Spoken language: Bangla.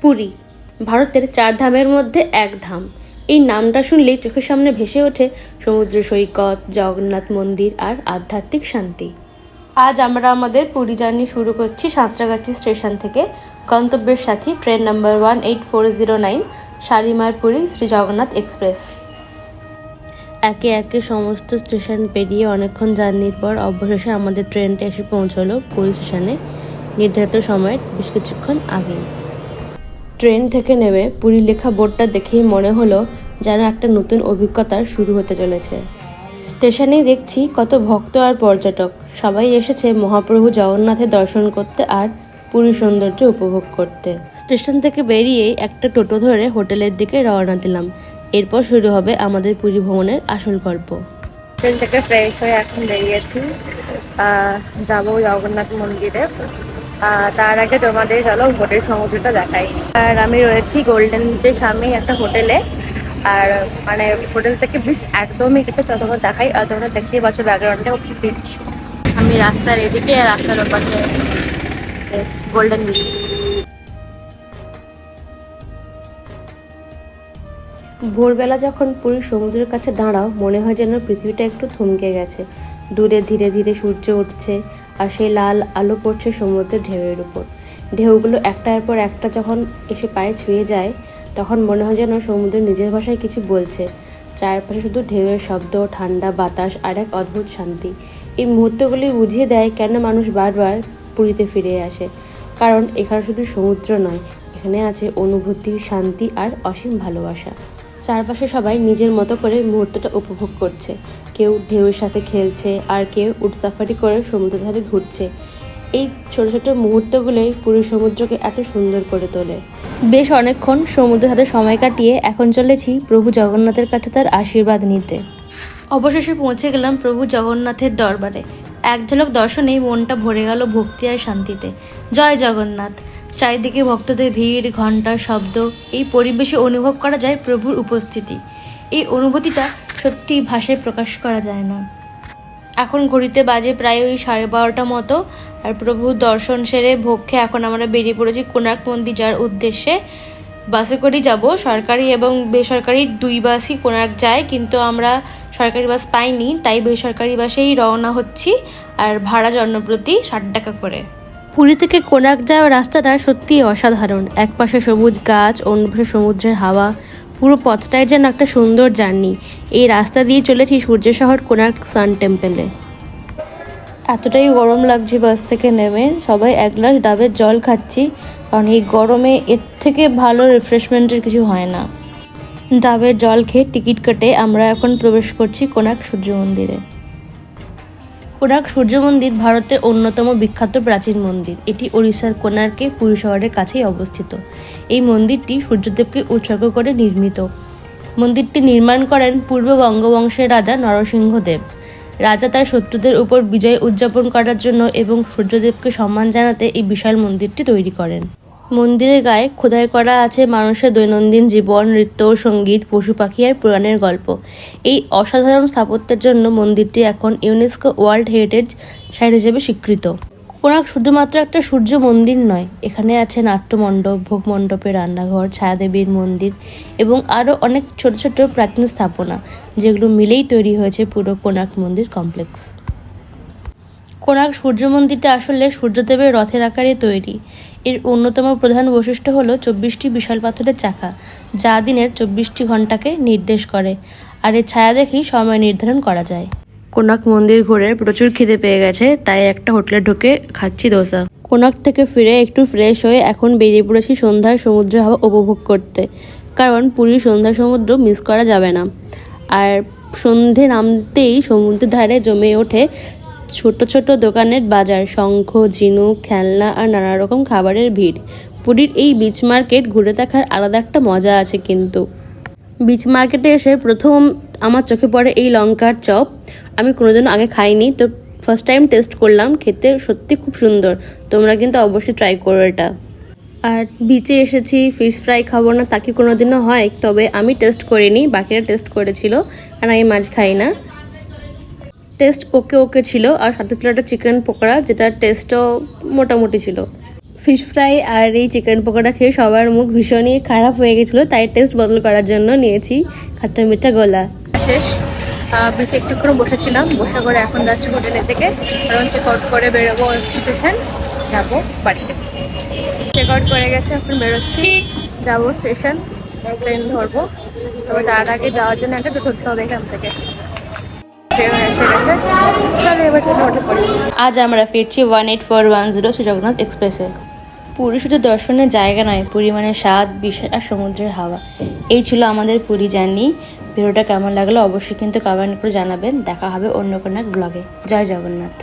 পুরী ভারতের 4 ধামের মধ্যে এক ধাম। এই নামটা শুনলেই চোখের সামনে ভেসে ওঠে সমুদ্র সৈকত, জগন্নাথ মন্দির আর আধ্যাত্মিক শান্তি। আজ আমরা আমাদের পুরী জার্নি শুরু করছি সাঁতরাগাছি স্টেশন থেকে। গন্তব্যের সাথী train number 18409 Shalimar Puri Shri Jagannath express. একে একে সমস্ত স্টেশন পেরিয়ে অনেকক্ষণ জার্নির পর অবশেষে আমাদের ট্রেনটা এসে পৌঁছলো পুরী স্টেশনে নির্ধারিত সময়ের বেশ কিছুক্ষণ আগেই। ট্রেন থেকে নেমে পুরী লেখা বোর্ডটা দেখেই মনে হলো যেন একটা নতুন অভিজ্ঞতার শুরু হতে চলেছে। স্টেশনেই দেখছি কত ভক্ত আর পর্যটক, সবাই এসেছে মহাপ্রভু জগন্নাথের দর্শন করতে আর পুরীর সৌন্দর্য উপভোগ করতে। স্টেশন থেকে বেরিয়ে একটা টোটো ধরে হোটেলের দিকে রওনা দিলাম। এরপর শুরু হবে আমাদের পুরী ভ্রমণের আসল গল্প। ট্রেন থেকে ফ্রেশ হয়ে এখন বেরিয়েছি, যাবো জগন্নাথ মন্দিরে। তার আগে তোমাদের চলো হোটেল সমুদ্রটা দেখাই। আর আমি রয়েছি গোল্ডেন বিচের সামনেই একটা হোটেলে। আর মানে হোটেল থেকে বিচ একদমই কেটে তোমার দেখাই। আর তোমরা দেখতেই পাচ্ছ ব্যাকগ্রাউন্ডে বিচ। আমি রাস্তার এদিকে আর রাস্তার ওপাশে গোল্ডেন বিচ। ভোরবেলা যখন পুরীর সমুদ্রের কাছে দাঁড়াও মনে হয় যেন পৃথিবীটা একটু থমকে গেছে। দূরে ধীরে ধীরে সূর্য উঠছে আর সেই লাল আলো পড়ছে সমুদ্রের ঢেউয়ের উপর। ঢেউগুলো একটার পর একটা যখন এসে পায়ে ছুঁয়ে যায় তখন মনে হয় যেন সমুদ্র নিজের ভাষায় কিছু বলছে। চারপাশে শুধু ঢেউয়ের শব্দ, ঠান্ডা বাতাস আর এক অদ্ভুত শান্তি। এই মুহূর্তগুলি বুঝিয়ে দেয় কেন মানুষ বারবার পুরীতে ফিরে আসে। কারণ এখানে শুধু সমুদ্র নয়, এখানে আছে অনুভূতি, শান্তি আর অসীম ভালোবাসা। চারপাশে সবাই নিজের মতো করে মুহূর্তটা উপভোগ করছে। কেউ ঢেউয়ের সাথে খেলছে আর কেউ উট সাফারি করে সমুদ্রের ধারে ঘুরছে। এই ছোট ছোট মুহূর্তগুলোই পুরীর সমুদ্রকে এত সুন্দর করে তোলে। বেশ অনেকক্ষণ সমুদ্রের সাথে সময় কাটিয়ে এখন চলেছি প্রভু জগন্নাথের কাছে তার আশীর্বাদ নিতে। অবশেষে পৌঁছে গেলাম প্রভু জগন্নাথের দরবারে। এক ঝলক দর্শনেই মনটা ভরে গেল ভক্তি আর শান্তিতে। জয় জগন্নাথ। চারিদিকে ভক্তদের ভিড়, ঘণ্টার শব্দ, এই পরিবেশে অনুভব করা যায় প্রভুর উপস্থিতি। এই অনুভূতিটা সত্যি ভাষায় প্রকাশ করা যায় না। এখন ঘড়িতে বাজে প্রায় ওই 12:30 মতো। আর প্রভুর দর্শন সেরে ভোগ খেয়ে এখন আমরা বেরিয়ে পড়েছি কোণার্ক মন্দির যাওয়ার উদ্দেশ্যে। বাসে করেই যাব, সরকারি এবং বেসরকারি দুই বাসই কোণার্ক যায়, কিন্তু আমরা সরকারি বাস পাইনি, তাই বেসরকারি বাসেই রওনা হচ্ছি। আর ভাড়া জনপ্রতি 60 টাকা করে। পুরী থেকে কোণার্ক যাওয়ার রাস্তাটা সত্যিই অসাধারণ। এক পাশে সবুজ গাছ, অন্য পাশে সমুদ্রের হাওয়া। পুরো পথটাই যেন একটা সুন্দর জার্নি। এই রাস্তা দিয়ে চলেছি সূর্য শহর কোণার্ক সান টেম্পলে। এতটাই গরম লাগছে বাস থেকে নেমে, সবাই এক গ্লাস ডাবের জল খাচ্ছি, কারণ এই গরমে এর থেকে ভালো রিফ্রেশমেন্টের কিছু হয় না। ডাবের জল খেয়ে টিকিট কেটে আমরা এখন প্রবেশ করছি কোণার্ক সূর্য মন্দিরে। কোণার্ক সূর্য মন্দির ভারতের অন্যতম বিখ্যাত প্রাচীন মন্দির। এটি ওড়িশার কোণার্কে পুরী শহরের কাছেই অবস্থিত। এই মন্দিরটি সূর্যদেবকে উৎসর্গ করে নির্মিত। মন্দিরটি নির্মাণ করেন পূর্ব গঙ্গবংশের রাজা নরসিংহদেব। রাজা তার শত্রুদের উপর বিজয় উদযাপন করার জন্য এবং সূর্যদেবকে সম্মান জানাতে এই বিশাল মন্দিরটি তৈরি করেন। মন্দিরের গায়ে খোদাই করা আছে মানুষের দৈনন্দিন জীবন, নৃত্য, সঙ্গীত, পশু পাখি আর পুরাণের গল্প। এই অসাধারণ স্থাপত্যের জন্য মন্দিরটি এখন ইউনেস্কো ওয়ার্ল্ড হেরিটেজ সাইট হিসেবে স্বীকৃত। কোণার্ক শুধুমাত্র একটা সূর্য মন্দির নয়, এখানে আছে নাট্যমণ্ডপ, ভোগ মণ্ডপে, রান্নাঘর, ছায়াদেবীর মন্দির এবং আরও অনেক ছোট ছোট প্রাচীন স্থাপনা, যেগুলো মিলেই তৈরি হয়েছে পুরো কোণার্ক মন্দির কমপ্লেক্স। কোণার্ক সূর্য মন্দিরটা আসলে সূর্যদেবের রথের আকারে তৈরি। এর অন্যতম প্রধান বৈশিষ্ট্য হলো 24টি বিশাল পাথরের চাকা, যা দিনের 24টি ঘন্টাকে নির্দেশ করে। আর এর ছায়া দেখেই সময় নির্ধারণ করা যায়। কোণার্ক মন্দির ঘুরে প্রচুর খিদে পেয়ে গেছে, তাই একটা হোটেলে ঢুকে খাচ্ছি দোসা। কোণার্ক থেকে ফিরে একটু ফ্রেশ হয়ে এখন বেরিয়ে পড়েছি সন্ধ্যার সমুদ্র হাওয়া উপভোগ করতে, কারণ পুরীর সন্ধ্যার সমুদ্র মিস করা যাবে না। আর সন্ধে নামতেই সমুদ্রের ধারে জমে ওঠে ছোট ছোট দোকানের বাজার, শঙ্খ, ঝিনুক, খেলনা আর নানা রকম খাবারের ভিড়। পুরীর এই বিচ মার্কেট ঘুরে দেখার আলাদা একটা মজা আছে। কিন্তু বিচ মার্কেটে এসে প্রথম আমার চোখে পড়ে এই লঙ্কার চপ। আমি কোনোদিনও আগে খাইনি, তো ফার্স্ট টাইম টেস্ট করলাম। খেতে সত্যি খুব সুন্দর, তোমরা কিন্তু অবশ্যই ট্রাই করো এটা। আর বিচে এসেছি, ফিশ ফ্রাই খাবো না তা কি কোনোদিনও হয়? তবে আমি টেস্ট করিনি, বাকিরা টেস্ট করেছিল, আর আমি মাছ খাই না। টেস্ট ওকে ছিল। আর সাথে ছিল একটা চিকেন পকোড়া, যেটার টেস্টও মোটামুটি ছিল। ফিশ ফ্রাই আর এই চিকেন পকোড়া খেয়ে সবার মুখ ভীষণই খারাপ হয়ে গেছিলো, তাই টেস্ট বদল করার জন্য নিয়েছি খাট্টা মিঠা গোলা। শেষ, বিচে একটুক্ষণ বসেছিলাম, বসে করে এখন যাচ্ছি হোটেলের থেকে, কারণ চেক আউট করে বেরোবো স্টেশন, যাবো বাড়িতে। চেক আউট করে গেছে, এখন বেরোচ্ছি, যাবো স্টেশন, ট্রেন ধরবো। তবে তার আগে যাওয়ার জন্য একটা টোটো ধরতে হবে এখান থেকে। ট্রেন এসে গেছে, চলো এবার ট্রেন উঠে পড়ি। আজ আমরা ফিরছি 18410 শ্রী জগন্নাথ এক্সপ্রেসে। পুরী শুধু দর্শনের জায়গা নয়, পুরী মানে স্বাদ, বিশ্বাস আর সমুদ্রের হাওয়া। এই ছিল আমাদের পুরী জার্নি। ভিডিওটা কেমন লাগলো অবশ্যই কিন্তু কমেন্ট করে জানাবেন। দেখা হবে অন্য কোনো এক ব্লগে। জয় জগন্নাথ।